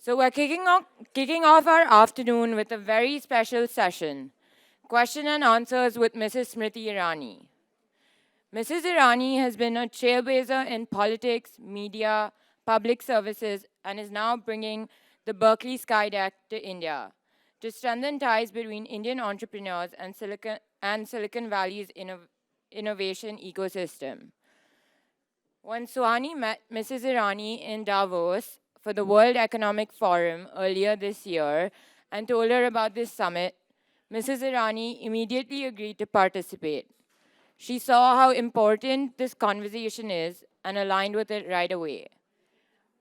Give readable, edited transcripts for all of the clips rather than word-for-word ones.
So we're kicking off our afternoon with a very special session, question and answers with Mrs. Smriti Irani. Mrs. Irani has been a trailblazer in politics, media, public services, and is now bringing the Berkeley Skydeck to India to strengthen ties between Indian entrepreneurs and Silicon Valley's innovation ecosystem. When Suhani met Mrs. Irani in Davos for the World Economic Forum earlier this year and told her about this summit, Mrs. Irani immediately agreed to participate. She saw how important this conversation is and aligned with it right away.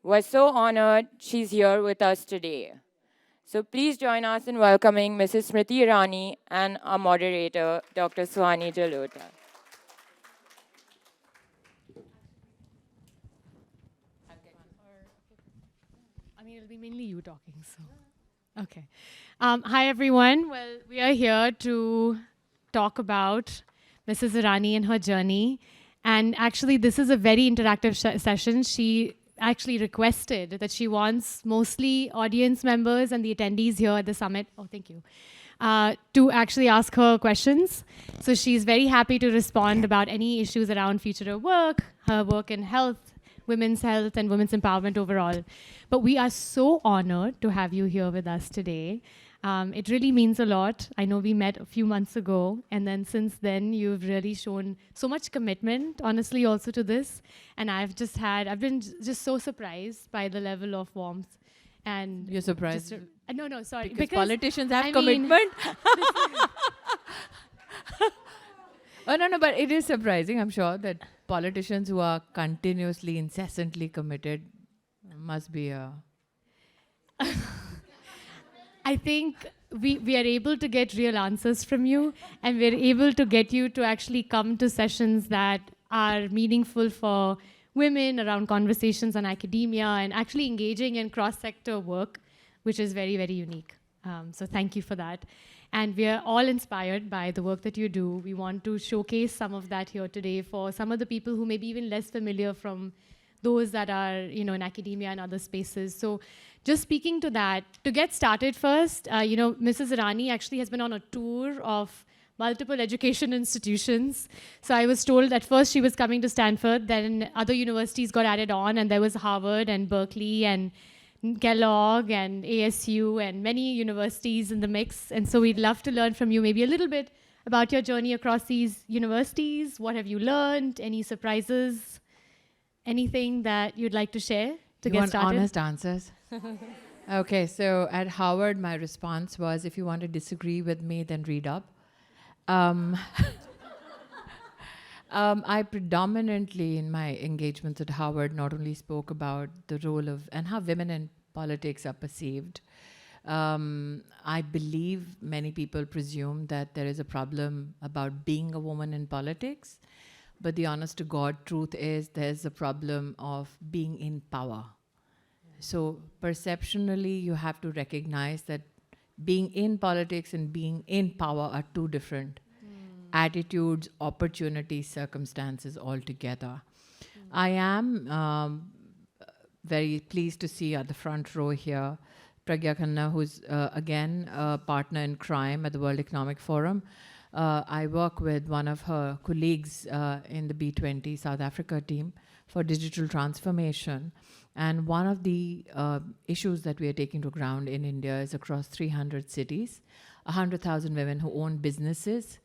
We're so honored she's here with us today. So please join us in welcoming Mrs. Smriti Irani and our moderator, Dr. Suhani Jalota. I mean, it'll be mainly you talking, so. Okay. Hi, everyone. Well, we are here to talk about Mrs. Irani and her journey. And actually, this is a very interactive session. She actually requested that she wants mostly audience members and the attendees here at the summit, thank you, to actually ask her questions. So she's very happy to respond about any issues around future of work, her work in health, women's health, and women's empowerment overall. But we are so honored to have you here with us today. It really means a lot. I know we met a few months ago, and then since then, you've really shown so much commitment, honestly, also to this. And I've been just so surprised by the level of warmth. And you're surprised? No, sorry. Because politicians have commitment. Oh, no, but it is surprising, I'm sure, that politicians who are continuously, incessantly committed must be a... I think we are able to get real answers from you, and we're able to get you to actually come to sessions that are meaningful for women around conversations on academia and actually engaging in cross-sector work, which is very, very unique. So thank you for that. And we are all inspired by the work that you do. We want to showcase some of that here today for some of the people who may be even less familiar from those that are, in academia and other spaces. So just speaking to that, to get started first, Mrs. Irani actually has been on a tour of multiple education institutions. So I was told at first she was coming to Stanford, then other universities got added on, and there was Harvard and Berkeley and Kellogg and ASU and many universities in the mix. And so we'd love to learn from you maybe a little bit about your journey across these universities. What have you learned? Any surprises? Anything that you'd like to share to get started? Honest answers? Okay, so at Howard, my response was, if you want to disagree with me, then read up. I predominantly, in my engagements at Howard, not only spoke about the role of and how women in politics are perceived. I believe many people presume that there is a problem about being a woman in politics, but the honest to God truth is there's a problem of being in power. So perceptionally, you have to recognize that being in politics and being in power are two different attitudes, opportunities, circumstances altogether. I am very pleased to see at the front row here Pragya Khanna, who's again a partner in crime at the World Economic Forum. I work with one of her colleagues in the B20 South Africa team for digital transformation. And one of the issues that we are taking to ground in India is across 300 cities, 100,000 women who own businesses,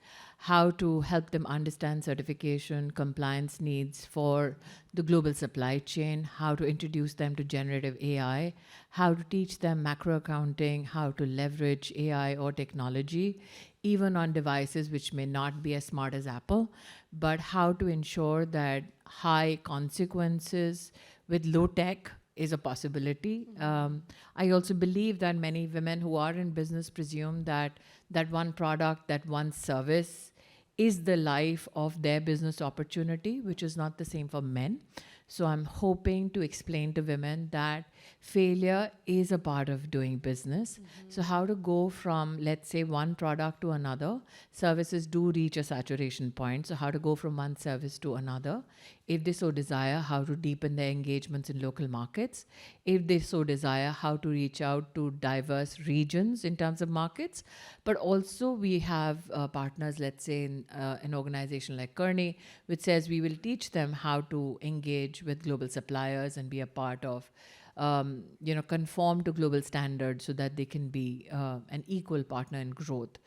how to help them understand certification, compliance needs for the global supply chain, how to introduce them to generative AI, how to teach them macro accounting, how to leverage AI or technology, even on devices which may not be as smart as Apple, but how to ensure that high consequences with low tech is a possibility. I also believe that many women who are in business presume that that one product, that one service is the life of their business opportunity, which is not the same for men. So I'm hoping to explain to women that failure is a part of doing business. So how to go from, let's say, one product to another. Services do reach a saturation point. So how to go from one service to another. If they so desire, how to deepen their engagements in local markets. If they so desire, how to reach out to diverse regions in terms of markets. But also we have partners, let's say in an organization like Kearney, which says we will teach them how to engage with global suppliers and be a part of, conform to global standards so that they can be an equal partner in growth.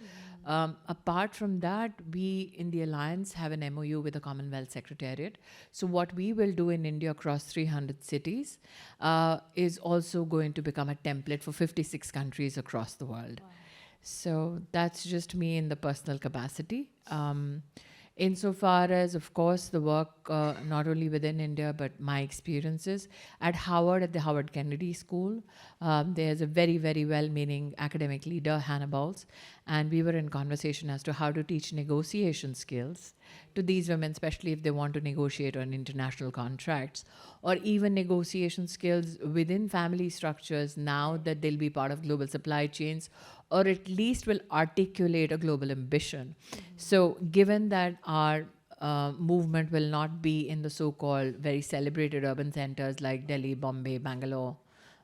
Apart from that, we in the Alliance have an MOU with the Commonwealth Secretariat. So what we will do in India across 300 cities is also going to become a template for 56 countries across the world. Wow. So that's just me in the personal capacity. Insofar as, of course, the work not only within India, but my experiences at Howard, at the Howard Kennedy School, there's a very, very well-meaning academic leader, Hannah Bowles, and we were in conversation as to how to teach negotiation skills to these women, especially if they want to negotiate on international contracts, or even negotiation skills within family structures now that they'll be part of global supply chains, or at least will articulate a global ambition. So given that our movement will not be in the so-called very celebrated urban centers like Delhi, Bombay, Bangalore,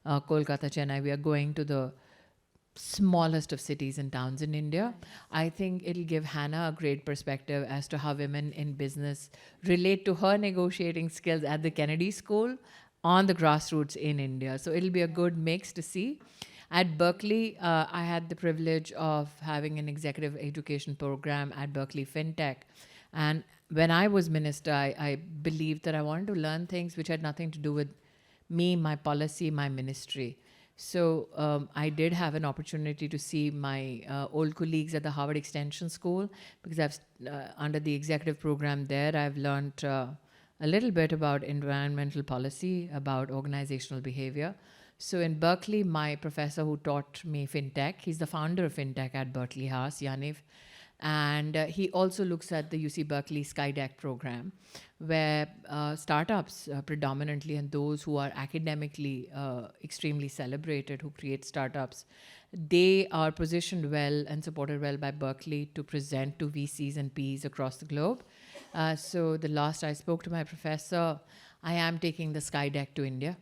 Kolkata, Chennai, we are going to the smallest of cities and towns in India. I think it'll give Hannah a great perspective as to how women in business relate to her negotiating skills at the Kennedy School on the grassroots in India. So it'll be a good mix to see. At Berkeley, I had the privilege of having an executive education program at Berkeley FinTech. And when I was minister, I believed that I wanted to learn things which had nothing to do with me, my policy, my ministry. So I did have an opportunity to see my old colleagues at the Harvard Extension School, because I've under the executive program there, I've learned a little bit about environmental policy, about organizational behavior. So in Berkeley, my professor who taught me FinTech, he's the founder of FinTech at Berkeley House, Yaniv, and he also looks at the UC Berkeley Skydeck program, where startups predominantly, and those who are academically extremely celebrated, who create startups, they are positioned well and supported well by Berkeley to present to VCs and PEs across the globe. So the last I spoke to my professor, I am taking the Skydeck to India.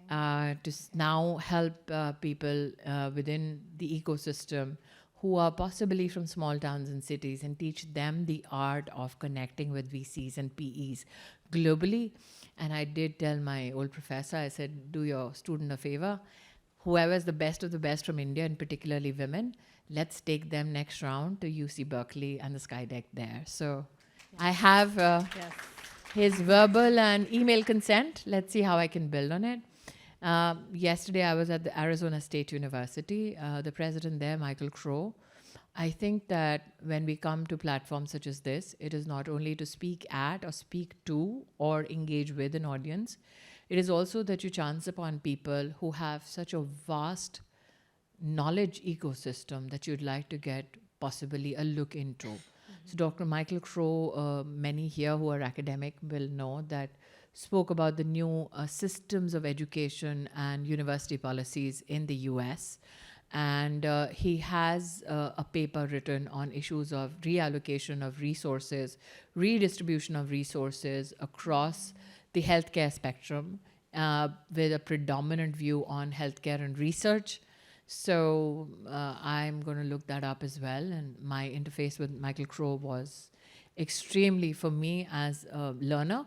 To now help people within the ecosystem who are possibly from small towns and cities, and teach them the art of connecting with VCs and PEs globally. And I did tell my old professor, I said, do your student a favor. Whoever is the best of the best from India, and particularly women, let's take them next round to UC Berkeley and the Skydeck there. So I have his verbal and email consent. Let's see how I can build on it. Yesterday, I was at the Arizona State University. The president there, Michael Crow. I think that when we come to platforms such as this, it is not only to speak at or speak to or engage with an audience. It is also that you chance upon people who have such a vast knowledge ecosystem that you'd like to get possibly a look into. So Dr. Michael Crow, many here who are academic will know that spoke about the new systems of education and university policies in the US. And he has a paper written on issues of reallocation of resources, redistribution of resources across the healthcare spectrum, with a predominant view on healthcare and research. So I'm going to look that up as well. And my interface with Michael Crow was extremely, for me as a learner,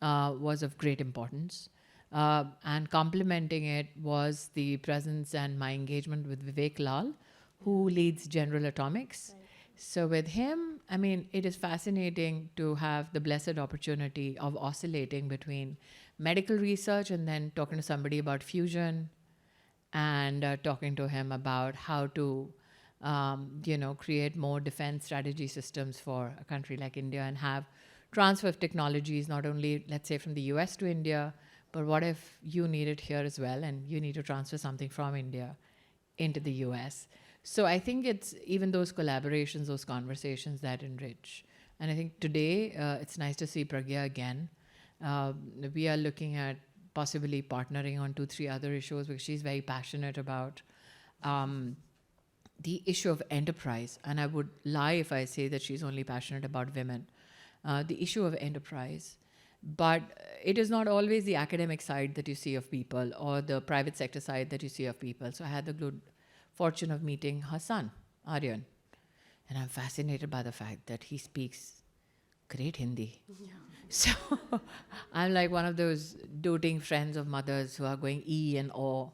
was of great importance. And complementing it was the presence and my engagement with Vivek Lal, who leads General Atomics. Right. So with him, I mean, it is fascinating to have the blessed opportunity of oscillating between medical research and then talking to somebody about fusion, and talking to him about how to create more defense strategy systems for a country like India, and have transfer of technologies, not only, let's say, from the US to India, but what if you need it here as well, and you need to transfer something from India into the US? So I think it's even those collaborations, those conversations that enrich. And I think today, it's nice to see Pragya again. We are looking at possibly partnering on 2-3 other issues, because she's very passionate about the issue of enterprise. And I would lie if I say that she's only passionate about women. The issue of enterprise. But it is not always the academic side that you see of people or the private sector side that you see of people. So I had the good fortune of meeting her son, Aryan. And I'm fascinated by the fact that he speaks great Hindi. Yeah. So I'm like one of those doting friends of mothers who are going E and O.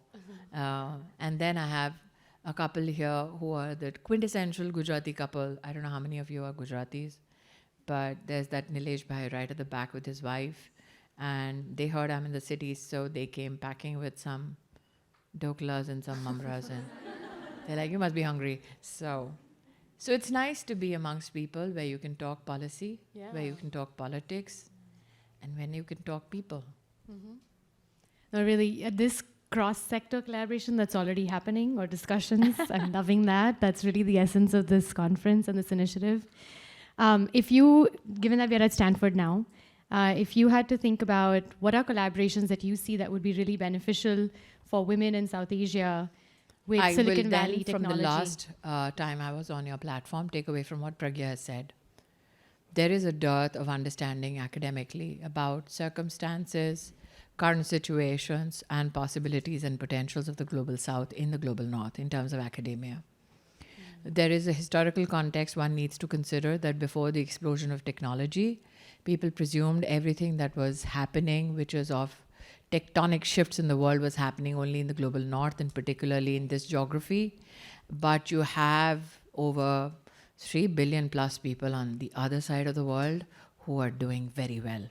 And then I have a couple here who are the quintessential Gujarati couple. I don't know how many of you are Gujaratis, but there's that Nilesh Bhai right at the back with his wife. And they heard I'm in the city, so they came packing with some doklas and some mamras. And they're like, you must be hungry. So it's nice to be amongst people where you can talk policy, where you can talk politics, and when you can talk people. No, really, this cross-sector collaboration that's already happening, or discussions, I'm loving that. That's really the essence of this conference and this initiative. Given that we're at Stanford now, if you had to think about what are collaborations that you see that would be really beneficial for women in South Asia with Silicon Valley technology. From the last time I was on your platform, take away from what Pragya has said. There is a dearth of understanding academically about circumstances, current situations, and possibilities and potentials of the global South in the global North in terms of academia. There is a historical context one needs to consider that before the explosion of technology, people presumed everything that was happening, which is of tectonic shifts in the world, was happening only in the global North and particularly in this geography. But you have over 3 billion plus people on the other side of the world who are doing very well.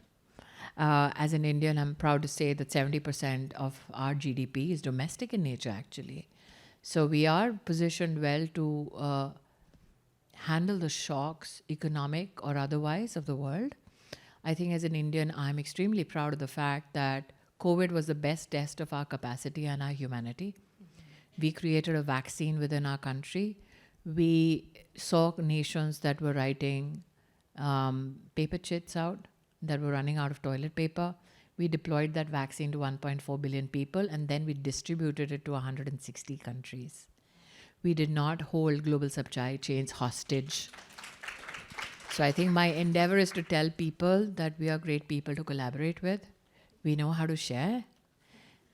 As an Indian, I'm proud to say that 70% of our GDP is domestic in nature, actually. So we are positioned well to handle the shocks, economic or otherwise, of the world. I think as an Indian, I'm extremely proud of the fact that COVID was the best test of our capacity and our humanity. We created a vaccine within our country. We saw nations that were writing paper chits out, that were running out of toilet paper. We deployed that vaccine to 1.4 billion people, and then we distributed it to 160 countries. We did not hold global supply chains hostage. So I think my endeavor is to tell people that we are great people to collaborate with. We know how to share.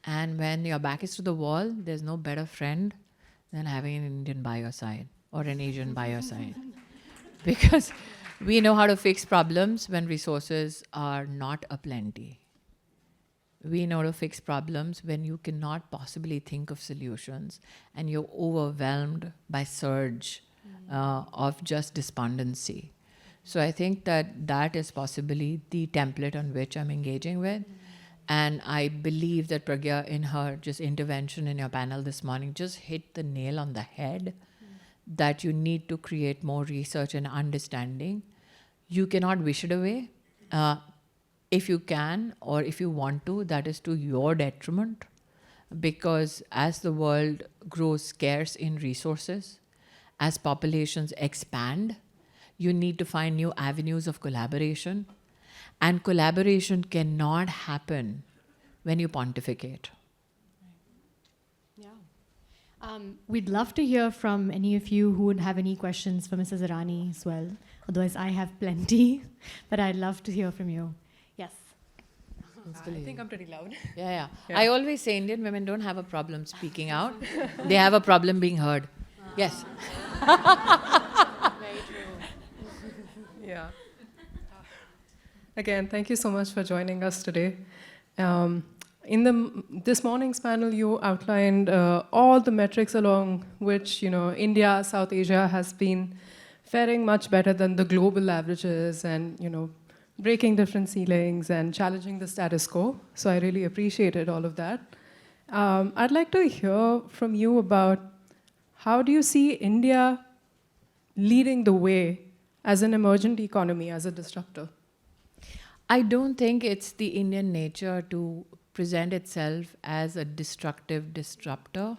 And when your back is to the wall, there's no better friend than having an Indian by your side or an Asian by your side. Because we know how to fix problems when resources are not aplenty. We know to fix problems when you cannot possibly think of solutions and you're overwhelmed by surge of just despondency. So I think that is possibly the template on which I'm engaging with. And I believe that Pragya, in her just intervention in your panel this morning, just hit the nail on the head that you need to create more research and understanding. You cannot wish it away. If you can or if you want to, that is to your detriment, because as the world grows scarce in resources, as populations expand, you need to find new avenues of collaboration. And collaboration cannot happen when you pontificate. Yeah. We'd love to hear from any of you who would have any questions for Mrs. Irani as well. Otherwise, I have plenty, but I'd love to hear from you. Yes. I think I'm pretty loud. Yeah. I always say Indian women don't have a problem speaking out. They have a problem being heard. Yes. Very true. Yeah. Again, thank you so much for joining us today. This morning's panel, you outlined all the metrics along which India, South Asia has been faring much better than the global averages, and breaking different ceilings and challenging the status quo. So I really appreciated all of that. I'd like to hear from you about how do you see India leading the way as an emergent economy, as a disruptor? I don't think it's the Indian nature to present itself as a destructive disruptor.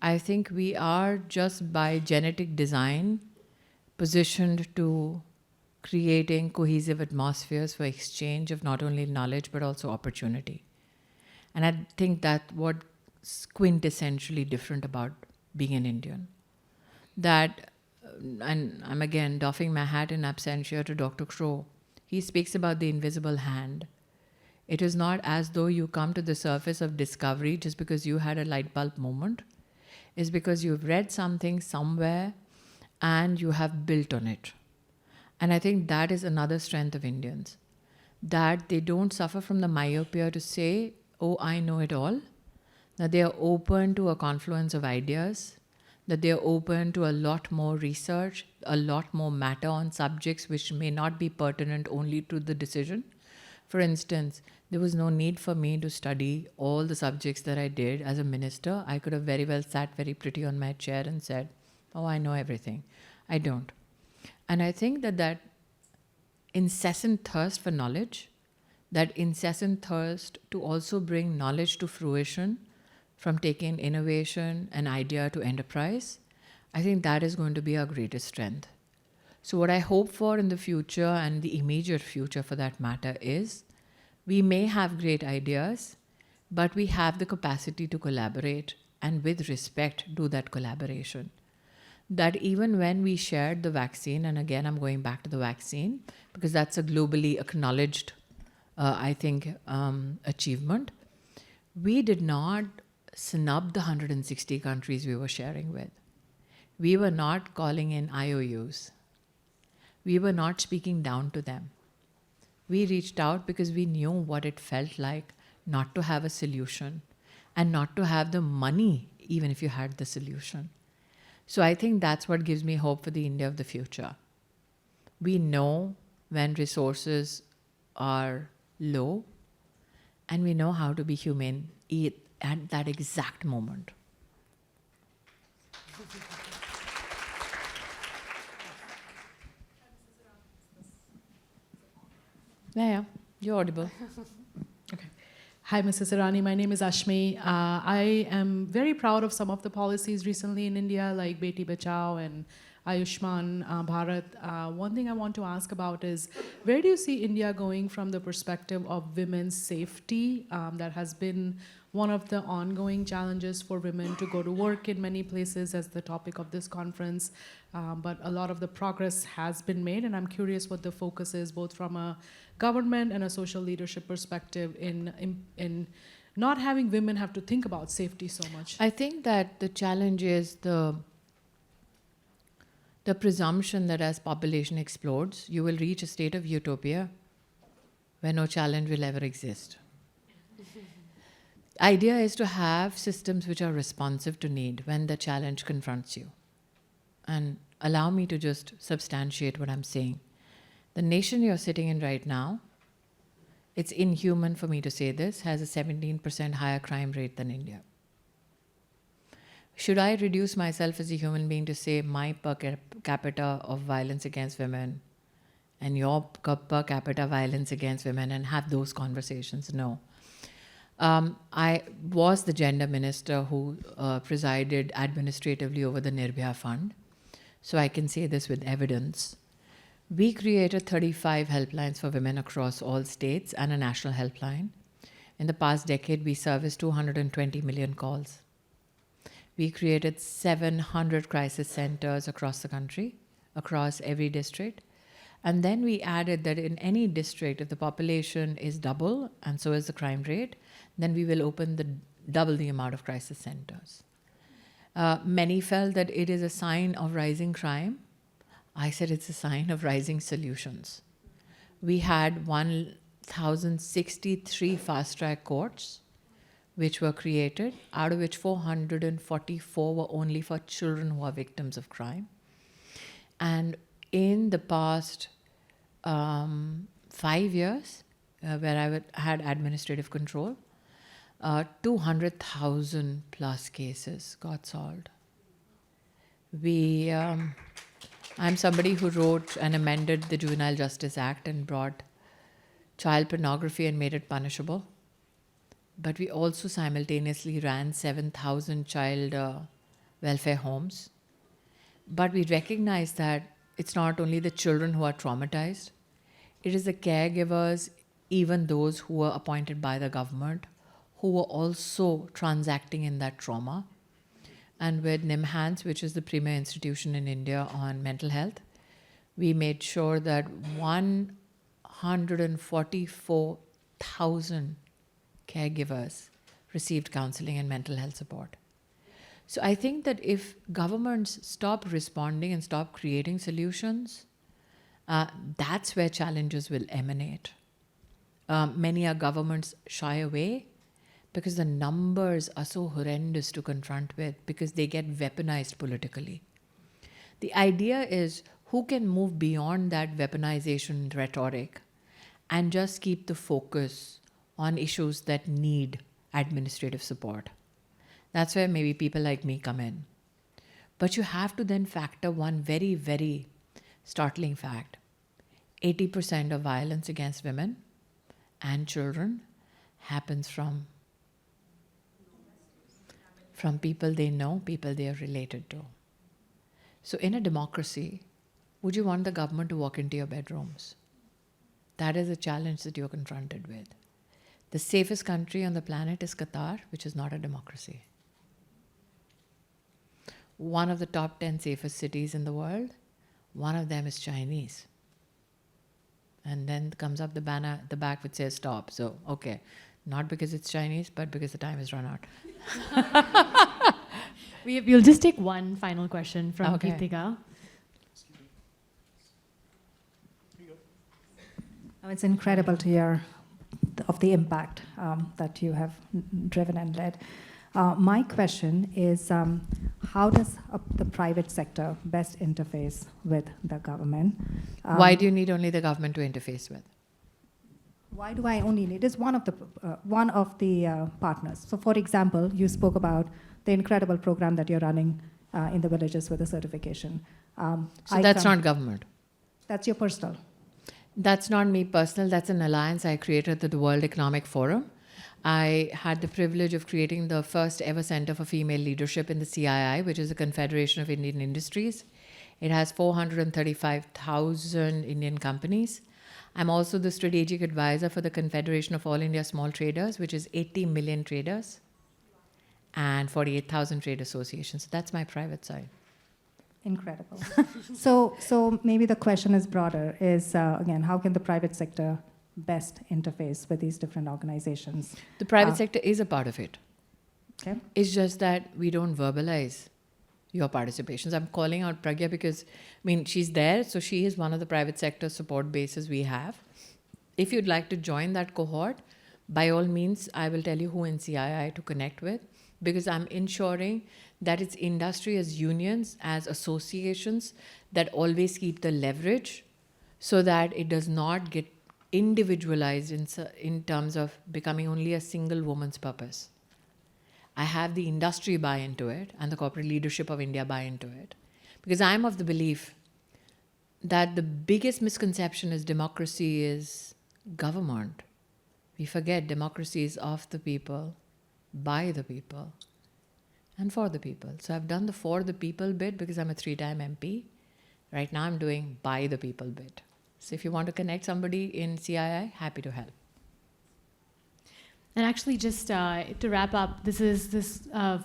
I think we are, just by genetic design, positioned to creating cohesive atmospheres for exchange of not only knowledge but also opportunity. And I think that's what's quintessentially different about being an Indian. That, and I'm again doffing my hat in absentia to Dr. Crow, he speaks about the invisible hand. It is not as though you come to the surface of discovery just because you had a light bulb moment. It's because you've read something somewhere and you have built on it. And I think that is another strength of Indians, that they don't suffer from the myopia to say, oh, I know it all, that they are open to a confluence of ideas, that they are open to a lot more research, a lot more matter on subjects which may not be pertinent only to the decision. For instance, there was no need for me to study all the subjects that I did as a minister. I could have very well sat very pretty on my chair and said, oh, I know everything. I don't. And I think that incessant thirst for knowledge, that incessant thirst to also bring knowledge to fruition, from taking innovation and idea to enterprise, I think that is going to be our greatest strength. So what I hope for in the future, and the immediate future for that matter, is we may have great ideas, but we have the capacity to collaborate and with respect do that collaboration. That even when we shared the vaccine, and again I'm going back to the vaccine because that's a globally acknowledged, achievement, we did not snub the 160 countries we were sharing with. We were not calling in IOUs. We were not speaking down to them. We reached out because we knew what it felt like not to have a solution and not to have the money even if you had the solution. So I think that's what gives me hope for the India of the future. We know when resources are low, and we know how to be humane at that exact moment. Yeah, you're audible. Hi, Mrs. Irani. My name is Ashmi. I am very proud of some of the policies recently in India, like Beti Bachao and Ayushman Bharat. One thing I want to ask about is, where do you see India going from the perspective of women's safety? That has been one of the ongoing challenges for women to go to work in many places as the topic of this conference. But a lot of the progress has been made, and I'm curious what the focus is, both from a government and a social leadership perspective in not having women have to think about safety so much. I think that the challenge is the presumption that as population explodes, you will reach a state of utopia where no challenge will ever exist. Idea is to have systems which are responsive to need when the challenge confronts you. And allow me to just substantiate what I'm saying. The nation you're sitting in right now, it's inhuman for me to say this, has a 17% higher crime rate than India. Should I reduce myself as a human being to say my per capita of violence against women and your per capita violence against women and have those conversations? No. I was the gender minister who presided administratively over the Nirbhaya Fund, so I can say this with evidence. We created 35 helplines for women across all states and a national helpline. In the past decade, we serviced 220 million calls. We created 700 crisis centers across the country, across every district. And then we added that in any district, if the population is double and so is the crime rate, then we will open double the amount of crisis centers. Many felt that it is a sign of rising crime. I said it's a sign of rising solutions. We had 1,063 fast-track courts which were created, out of which 444 were only for children who are victims of crime. And in the past 5 years, where I had administrative control, 200,000 plus cases got solved. I'm somebody who wrote and amended the Juvenile Justice Act and brought child pornography and made it punishable. But we also simultaneously ran 7,000 child welfare homes. But we recognize that it's not only the children who are traumatized, it is the caregivers, even those who are appointed by the government, who were also transacting in that trauma. And with NIMHANS, which is the premier institution in India on mental health, we made sure that 144,000 caregivers received counseling and mental health support. So I think that if governments stop responding and stop creating solutions, that's where challenges will emanate. Many our governments shy away because the numbers are so horrendous to confront with, because they get weaponized politically. The idea is who can move beyond that weaponization rhetoric and just keep the focus on issues that need administrative support. That's where maybe people like me come in. But you have to then factor one very, very startling fact. 80% of violence against women and children happens from people they know, people they are related to. So in a democracy, would you want the government to walk into your bedrooms? That is a challenge that you're confronted with. The safest country on the planet is Qatar, which is not a democracy. One of the top 10 safest cities in the world, one of them is Chinese. And then comes up the banner at the back which says stop. So, okay, not because it's Chinese, but because the time has run out. We'll just take one final question from Okay. Geetika. It's incredible to hear of the impact that you have driven and led. My question is, how does the private sector best interface with the government? Why do you need only the government to interface with? Why do I only need? It's one of the partners. So, for example, you spoke about the incredible program that you're running in the villages with the certification. So that's not government. That's your personal. That's not me personal. That's an alliance I created at the World Economic Forum. I had the privilege of creating the first ever Center for Female Leadership in the CII, which is the Confederation of Indian Industries. It has 435,000 Indian companies. I'm also the strategic advisor for the Confederation of All India Small Traders, which is 80 million traders and 48,000 trade associations. So that's my private side. Incredible. So maybe the question is broader, is again, how can the private sector best interface with these different organizations? The private sector is a part of it. Okay. It's just that we don't verbalize your participations. I'm calling out Pragya because, she's there, so she is one of the private sector support bases we have. If you'd like to join that cohort, by all means, I will tell you who in CII to connect with, because I'm ensuring that it's industry as unions, as associations that always keep the leverage so that it does not get individualized in terms of becoming only a single woman's purpose. I have the industry buy into it and the corporate leadership of India buy into it. Because I'm of the belief that the biggest misconception is democracy is government. We forget democracy is of the people, by the people, and for the people. So I've done the for the people bit because I'm a 3-time MP. Right now I'm doing by the people bit. So if you want to connect somebody in CII, happy to help. And actually, just to wrap up, this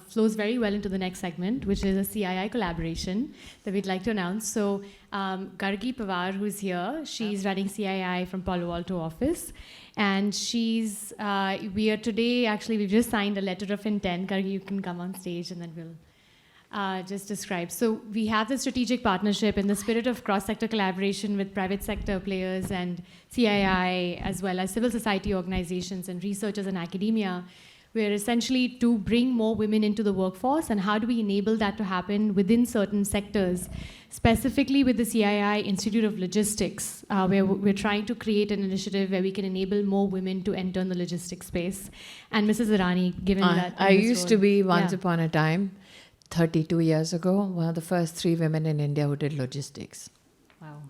flows very well into the next segment, which is a CII collaboration that we'd like to announce. So Gargi Pawar, who's here, she's running CII from Palo Alto office. And we've just signed a letter of intent. Gargi, you can come on stage and then we'll just describe. So we have the strategic partnership in the spirit of cross-sector collaboration with private sector players and CII, as well as civil society organizations and researchers and academia. We're essentially to bring more women into the workforce, and how do we enable that to happen within certain sectors, specifically with the CII Institute of Logistics, where we're trying to create an initiative where we can enable more women to enter in the logistics space. And Mrs. Irani, given that I used to be, once upon a time, 32 years ago, one of the first 3 women in India who did logistics. Wow.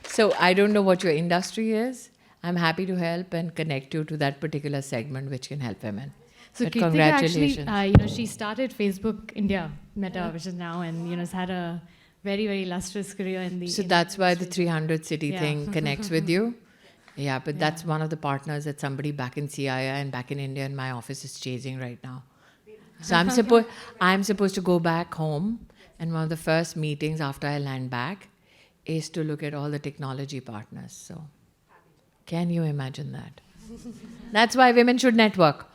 So I don't know what your industry is. I'm happy to help and connect you to that particular segment which can help women. So But Kirtika congratulations. actually, she started Facebook India, Meta, which is now, and has had a very, very lustrous career in the. So that's why the 300 city thing connects with you. Yeah, but that's one of the partners that somebody back in CIA and back in India in my office is chasing right now. So I'm supposed to go back home, and one of the first meetings after I land back is to look at all the technology partners. So can you imagine that? That's why women should network.